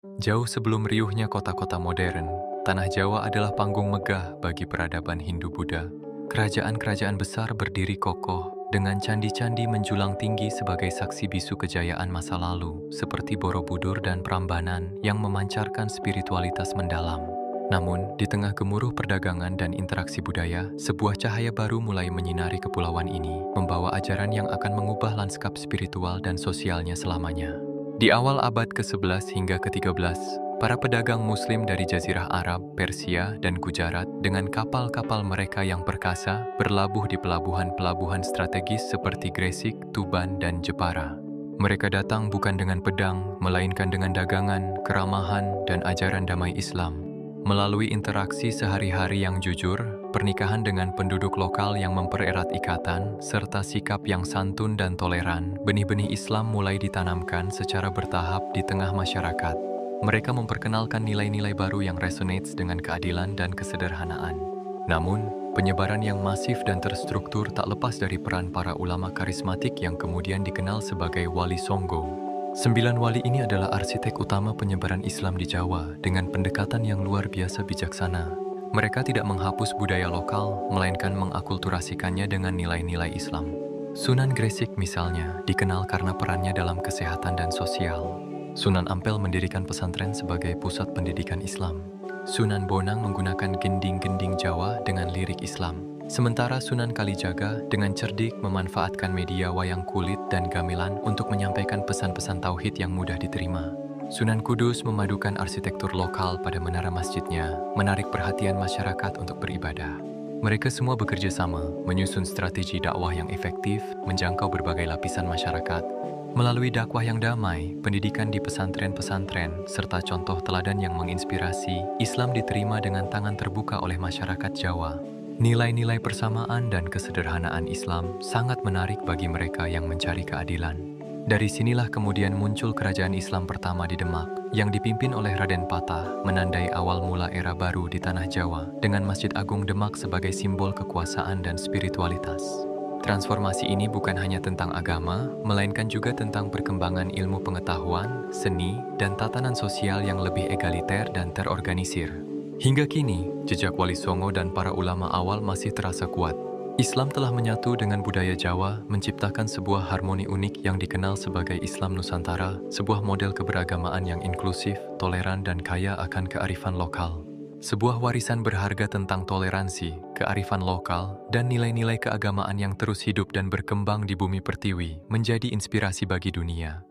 Jauh sebelum riuhnya kota-kota modern, Tanah Jawa adalah panggung megah bagi peradaban Hindu-Buddha. Kerajaan-kerajaan besar berdiri kokoh dengan candi-candi menjulang tinggi sebagai saksi bisu kejayaan masa lalu, seperti Borobudur dan Prambanan yang memancarkan spiritualitas mendalam. Namun, di tengah gemuruh perdagangan dan interaksi budaya, sebuah cahaya baru mulai menyinari kepulauan ini, membawa ajaran yang akan mengubah lanskap spiritual dan sosialnya selamanya. Di awal abad ke-11 hingga ke-13, para pedagang Muslim dari Jazirah Arab, Persia, dan Gujarat dengan kapal-kapal mereka yang perkasa berlabuh di pelabuhan-pelabuhan strategis seperti Gresik, Tuban, dan Jepara. Mereka datang bukan dengan pedang, melainkan dengan dagangan, keramahan, dan ajaran damai Islam. Melalui interaksi sehari-hari yang jujur, pernikahan dengan penduduk lokal yang mempererat ikatan, serta sikap yang santun dan toleran, benih-benih Islam mulai ditanamkan secara bertahap di tengah masyarakat. Mereka memperkenalkan nilai-nilai baru yang resonates dengan keadilan dan kesederhanaan. Namun, penyebaran yang masif dan terstruktur tak lepas dari peran para ulama karismatik yang kemudian dikenal sebagai Wali Songo. 9 wali ini adalah arsitek utama penyebaran Islam di Jawa dengan pendekatan yang luar biasa bijaksana. Mereka tidak menghapus budaya lokal, melainkan mengakulturasikannya dengan nilai-nilai Islam. Sunan Gresik misalnya dikenal karena perannya dalam kesehatan dan sosial. Sunan Ampel mendirikan pesantren sebagai pusat pendidikan Islam. Sunan Bonang menggunakan gending-gending Jawa dengan lirik Islam. Sementara Sunan Kalijaga dengan cerdik memanfaatkan media wayang kulit dan gamelan untuk menyampaikan pesan-pesan tauhid yang mudah diterima. Sunan Kudus memadukan arsitektur lokal pada menara masjidnya, menarik perhatian masyarakat untuk beribadah. Mereka semua bekerja sama, menyusun strategi dakwah yang efektif, menjangkau berbagai lapisan masyarakat. Melalui dakwah yang damai, pendidikan di pesantren-pesantren, serta contoh teladan yang menginspirasi, Islam diterima dengan tangan terbuka oleh masyarakat Jawa. Nilai-nilai persamaan dan kesederhanaan Islam sangat menarik bagi mereka yang mencari keadilan. Dari sinilah kemudian muncul kerajaan Islam pertama di Demak, yang dipimpin oleh Raden Patah, menandai awal mula era baru di Tanah Jawa, dengan Masjid Agung Demak sebagai simbol kekuasaan dan spiritualitas. Transformasi ini bukan hanya tentang agama, melainkan juga tentang perkembangan ilmu pengetahuan, seni, dan tatanan sosial yang lebih egaliter dan terorganisir. Hingga kini, jejak Wali Songo dan para ulama awal masih terasa kuat. Islam telah menyatu dengan budaya Jawa, menciptakan sebuah harmoni unik yang dikenal sebagai Islam Nusantara, sebuah model keberagamaan yang inklusif, toleran, dan kaya akan kearifan lokal. Sebuah warisan berharga tentang toleransi, kearifan lokal, dan nilai-nilai keagamaan yang terus hidup dan berkembang di bumi pertiwi, menjadi inspirasi bagi dunia.